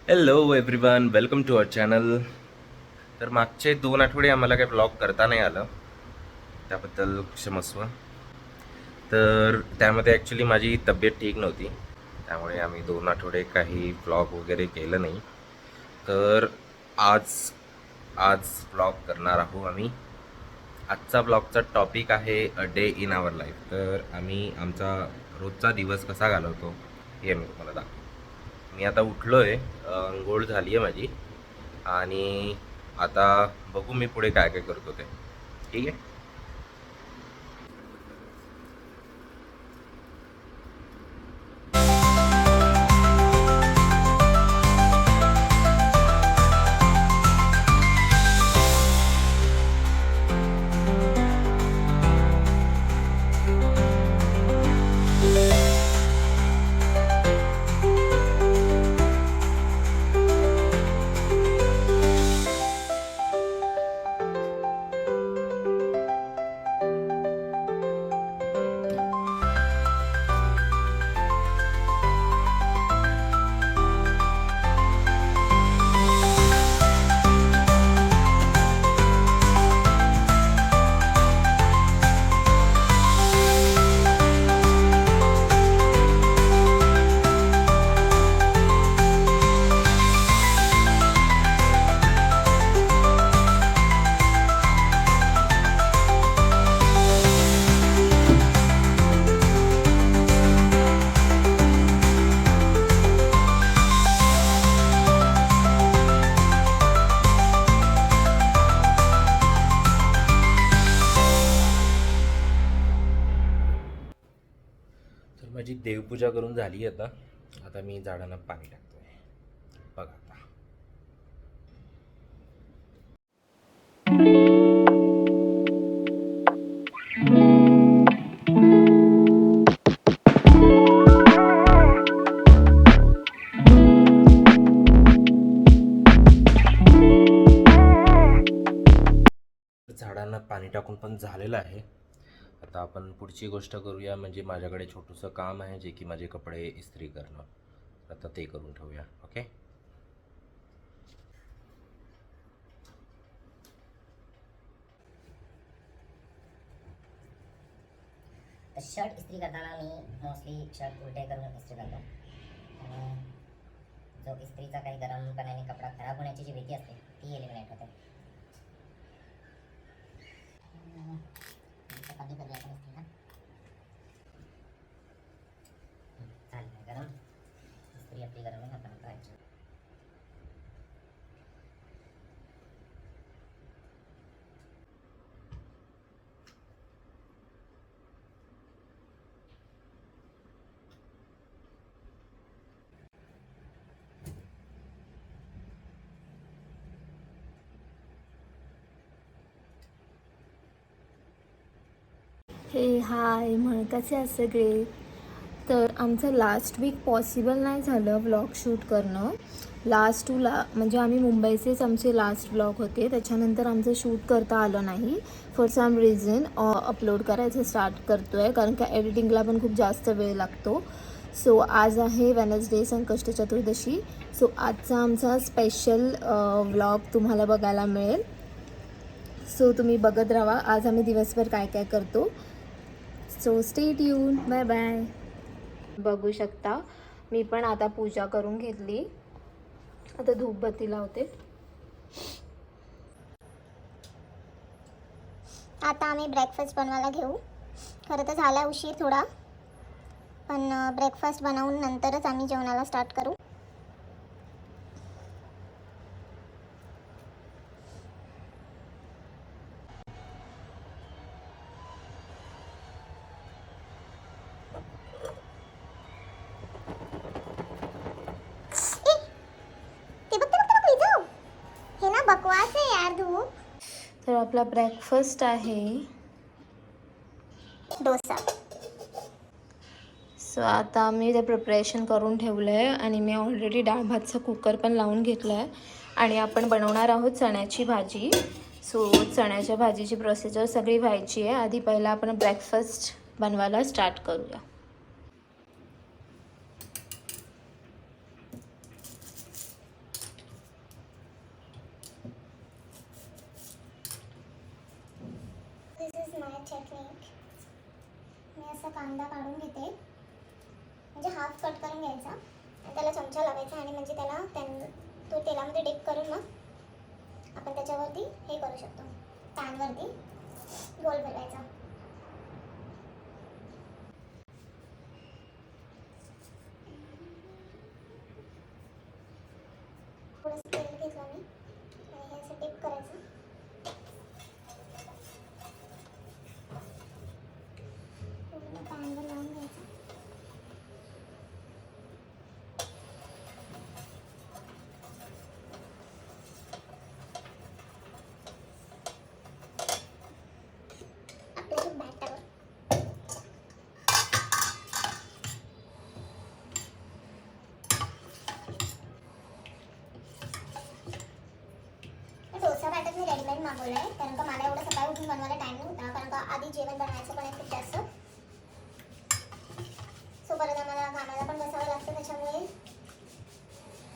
Hello everyone, welcome to our channel. तर मागचे 2 आठवडे आम्हाला काही ब्लॉग करता नाही आलं, त्याबद्दल क्षमस्व. तर त्यामध्ये ॲक्च्युली माझी तब्येत ठीक नव्हती, त्यामुळे आम्ही 2 आठवडे काही ब्लॉग वगैरे केलं नाही. तर आज आज ब्लॉग करणार आहोत आम्ही. आजचा ब्लॉगचा टॉपिक आहे a day in our life. तर आम्ही आमचा रोजचा दिवस कसा घालवतो हे मी तुम्हाला दाखवतो. मी आता उठलो आहे, अंघोळ झाली आहे माझी, आणि आता बघू मी पुढे काय काय करतो ते. ठीक आहे. तर माझी देवपूजा करून झाली. आता आता मी झाडांना पाणी टाकतोय. बघा आता. झाडांना पाणी टाकून पण झालेलं आहे. आता आपण पुढची गोष्ट करूया, म्हणजे माझ्याकडे छोटंसं काम आहे, जे की माझे कपडे इस्त्री करणं. आता ते करून ठेवूया. ओके. तर शर्ट इस्त्री करताना मी मोस्टली शर्ट उलटे करून इस्त्री करतो, आणि जो इस्त्रीचा काही गरमपणाने कपडा खराब होण्याची जी भीती असते ती एलिमिनेट होते. पाणी करूया आपण इस्त्रीला. चालेल, गरम इस्त्री आपली गरम आहे, आपण करायची. हे हाय कसे आहे सगळे. तर आमचं लास्ट वीक पॉसिबल नाही झालं व्लॉग शूट करणं. म्हणजे आम्ही मुंबईचेच आमचे लास्ट व्लॉग होते, त्याच्यानंतर आमचं शूट करता आलं नाही. फॉर सम रिझन अपलोड करायचं स्टार्ट करतो आहे, कारण का एडिटिंगला पण खूप जास्त वेळ लागतो. सो आज आहे वेनसडे, संकष्ट चतुर्दशी. सो आजचा आमचा स्पेशल व्लॉग तुम्हाला बघायला मिळेल. सो तुम्ही बघत राहा आज आम्ही दिवसभर काय काय करतो. So stay tune. Bye bye. बघू शकता मी पण आता पूजा करून घेतली. आता धूपबत्ती लावते. आता आम्ही ब्रेकफास्ट बनवायला घेऊ. खरं तर झाला उशीर थोडा, पण ब्रेकफास्ट बनवून नंतरच आम्ही जेवणाला स्टार्ट करू. हे ना बकवास आहे यार धूप. तर आपला ब्रेकफास्ट आहे डोसा. सो आता मी ते प्रिपरेशन करून ठेवलं आहे, आणि मी ऑलरेडी डाळ भातचा कुकर पण लावून घेतला आहे. आणि आपण बनवणार आहोत चण्याची भाजी. सो चण्याच्या भाजीची प्रोसिजर सगळी व्हायची आहे. आधी पहिला आपण ब्रेकफास्ट बनवायला स्टार्ट करूया. असा कांदा काढून घेते, म्हणजे हाफ कट करून घ्यायचा आणि त्याला चमचा लावायचा आणि म्हणजे त्याला तो तेलामध्ये डिप करून मग आपण त्याच्यावरती हे करू शकतो, पॅनवरती गोल फिरवायचा. थोडंसं तेल घेतलं मी आणि हे असं डिप करायचं. पूर्ण पॅनवर लावून घ्यायचं. आपलं बॅटर डोसा बॅटर मी रेडीमेड मागवलं आहे, कारण का मला एवढं सकाळी उठून बनवायला टाईम नव्हता, कारण का आधी जेवण बनवायचं पण आहे खूप जास्त. सो परत आम्हाला कामाला पण बसावं लागतं, त्याच्यामुळे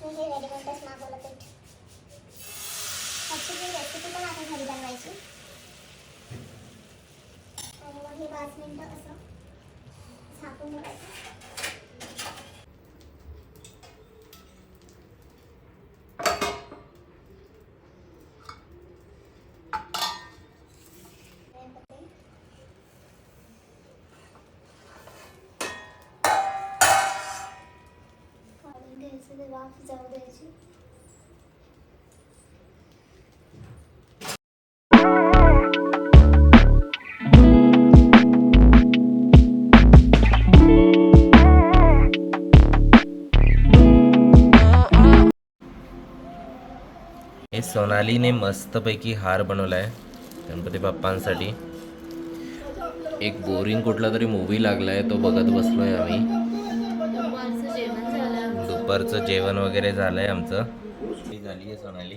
मी हे रेडीमेडच मागवलं पीठ. ॲक्च्युली रेसिपी पण आहे घरी बनवायची. आणि मग हे 5 मिनटं असं झाकून ठेवायचं. काढून घ्यायचं, ते वाफ जाऊ द्यायची. हे सोनालीने मस्तपैकी हार बनवला आहे गणपती बाप्पांसाठी. एक बोरिंग कुठला तरी मूवी लागला आहे, तो बघत बसलोय आम्ही. दुपारचं जेवण वगैरे झालंय आमचं. झाली आहे सोनाली.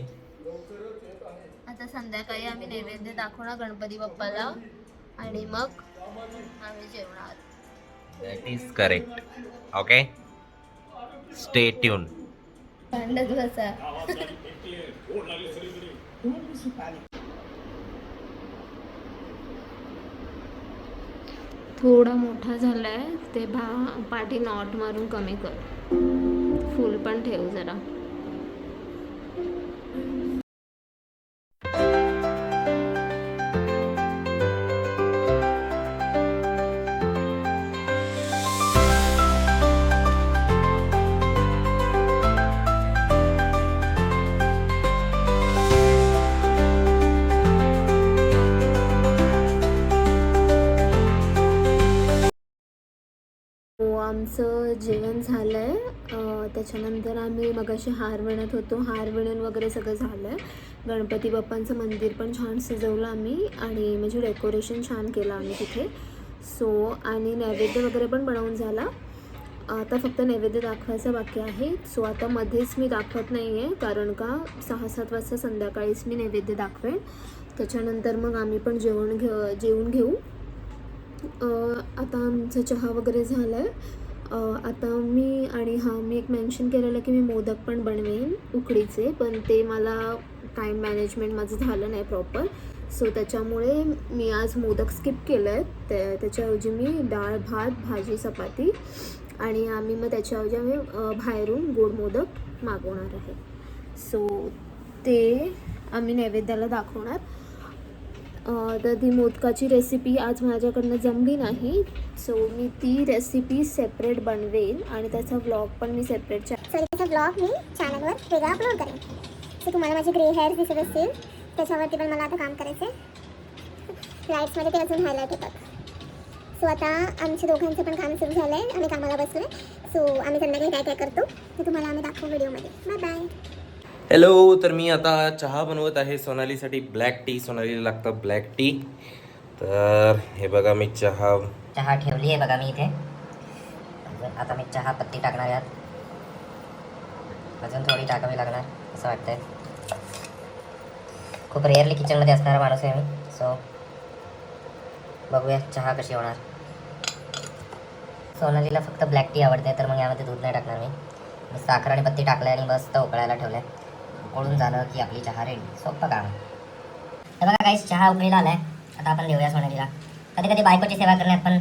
आता संध्याकाळी आम्ही नैवेद्य दाखवणार गणपती बाप्पाला आणि मग आम्ही जेवणार. That is correct. Okay, stay tune. भांडत बसा. थोडा मोठा झालाय, ते पाठी नॉट मारून कमी कर. फुल पण ठेव जरा. आमचं जेवण झालं आहे. त्याच्यानंतर आम्ही मगाशी हार विणत होतो. हार विणून वगैरे सगळं झालं आहे. गणपती बाप्पांचं मंदिर पण छान सजवलं आम्ही आणि म्हणजे डेकोरेशन छान केलं आम्ही तिथे. सो आणि नैवेद्य वगैरे पण बनवून झाला. आता फक्त नैवेद्य दाखवायचं बाकी आहे. सो आता मध्येच मी दाखवत नाही आहे, कारण का 6-7 वाजता संध्याकाळीच मी नैवेद्य दाखवेन. त्याच्यानंतर मग आम्ही पण जेवून घेऊ. आता आमचा चहा वगैरे झाला आहे. आता मी एक मेन्शन केलेलं की मी मोदक पण बनवेन उकडीचे, पण ते मला टाईम मॅनेजमेंट माझं झालं नाही प्रॉपर. सो त्याच्यामुळे मी आज मोदक स्किप केलं आहे. त्याच्याऐवजी मी डाळ भात भाजी चपाती आणि मग त्याच्याऐवजी आम्ही बाहेरून गोड मोदक मागवणार आहे. सो ते आम्ही नैवेद्याला दाखवणार. तर ती मोदकाची रेसिपी आज माझ्याकडनं जमली नाही. सो मी ती रेसिपी सेपरेट बनवेन आणि त्याचा व्लॉग पण मी सेपरेट त्याचा व्लॉग मी चॅनलवर वेगळा अपलोड करेन. सो तुम्हाला माझे ग्रे हेअर दिसत असतील, त्याच्यावरती पण मला आता काम करायचं आहे. लाईट्समध्ये ते अजून हायलाईट होतात. सो आता आमच्या दोघांचं पण काम सुरू झालं आहे. आम्ही कामाला बसलो आहे. सो आम्ही संध्याकाळी काय काय करतो ते तुम्हाला आम्ही दाखवू व्हिडिओमध्ये. Bye bye. हॅलो. तर मी आता चहा बनवत आहे सोनालीसाठी. Black tea. सोनालीला लागतं ब्लॅक टी. तर हे बघा मी चहा ठेवली आहे बघा मी इथे. आता मी चहा पत्ती टाकणार यात. अजून थोडी टाकावी लागणार असं वाटतंय. खूप रेअरली किचनमध्ये असणारा माणूस आहे मी. सो बघूया चहा कशी होणार. सोनालीला फक्त ब्लॅक टी आवडते, तर मग यामध्ये दूध नाही टाकणार मी. साखर आणि पत्ती टाकलं आणि मस्त उकळायला ठेवलं आहे. उकळून झालं की आपली चहा रेडी. सोपं काम. हे बघा काहीच चहा उकळीला आला आहे. आता आपण देऊया सोनालीला. कधी कधी बायकोची सेवा करण्यात पण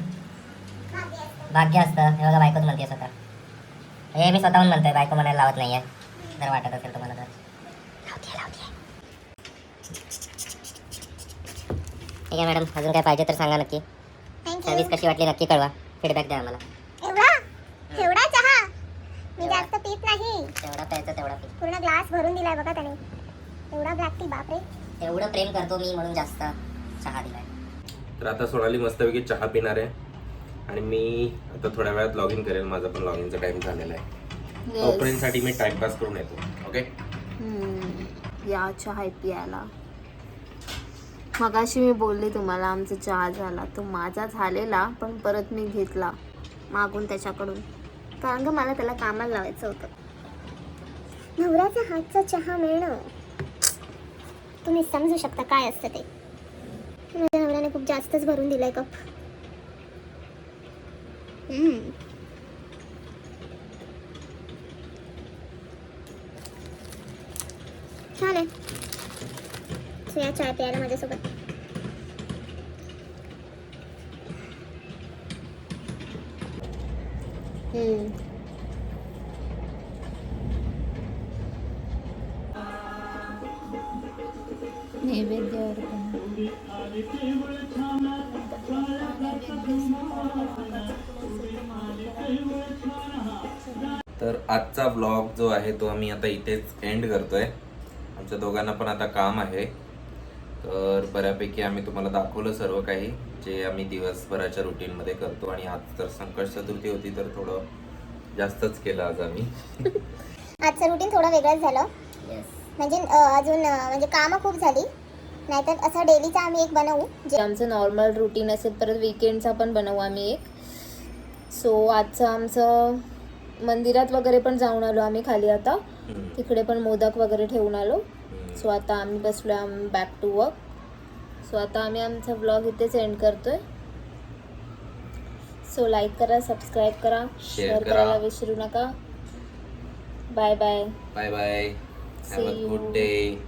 भाग्य असतं हे बघा, बायकोच म्हणते स्वतः. हे मी स्वतःहून म्हणतोय, बायको म्हणायला लावत नाहीये. जर वाटत असेल तुम्हाला तर लावते. ठीक आहे मॅडम, अजून काय पाहिजे तर सांगा नक्की. थँक्यू. सर्विस कशी वाटली नक्की कळवा, फीडबॅक द्या आम्हाला. एवढा चहा मी जास्त पीत नाही. तेवढा प्यायचा तेवढा पी. पूर्ण ग्लास भरून दिलाय बघा त्याने. एवढा ब्लॅक टी, बापरे. एवढं प्रेम करतो मी म्हणून जास्त चहा दिलाय. तर आता सोनाली मस्तपैकी चहा पिणार आहे आणि मी आता थोड्या वेळात लॉग इन करेल. माझा पण लॉग इनचा टाइम झालेला आहे. तोपर्यंतसाठी मी टाइमपास करून येतो. ओके, या चहा पियाला. मगाशी मी बोलले तुम्हाला आमचा चहा झाला, तो माझा झालेला पण परत मी घेतला मागून त्याच्याकडून, कारण का मला त्याला कामाला लावायचं होतं. नवऱ्याच्या हातचा चहा मिळणं, तुम्ही समजू शकता काय असतं ते. माझ्या नवऱ्याने खूप जास्तच भरून दिलाय कप. छान आहे. सो या चाय प्यायला माझ्यासोबत. नैवेद्य तर आजचा ब्लॉग जो आहे तो आम्ही आता इथेच एंड करतोय. आमच्या दोघांना पण आता काम आहे, तर बऱ्यापैकी आम्ही तुम्हाला दाखवलं सर्व काही जे आम्ही दिवसभराच्या रुटीनमध्ये करतो. आणि आज तर संकट चतुर्थी होती तर थोडं जास्तच केलं आज आम्ही. आजचं रुटीन थोडं वेगळंच झालं. म्हणजे अजून म्हणजे कामं खूप झाली, नाहीतर असं डेलीचा आम्ही एक बनवू जे आमचं नॉर्मल रुटीन असेल, परत विकेंडचा पण बनवू आम्ही एक. सो आजचं आमचं मंदिरात वगैरे पण जाऊन आलो आम्ही खाली. आता तिकडे पण मोदक वगैरे ठेवून आलो. सो आता आम्ही बसलो बॅक टू वर्क. सो आता आम्ही आमचा ब्लॉग इथेच एंड करतोय. सो लाईक करा, सबस्क्राईब करा, शेअर करायला विसरू नका. Bye bye. Bye bye. Have a good day.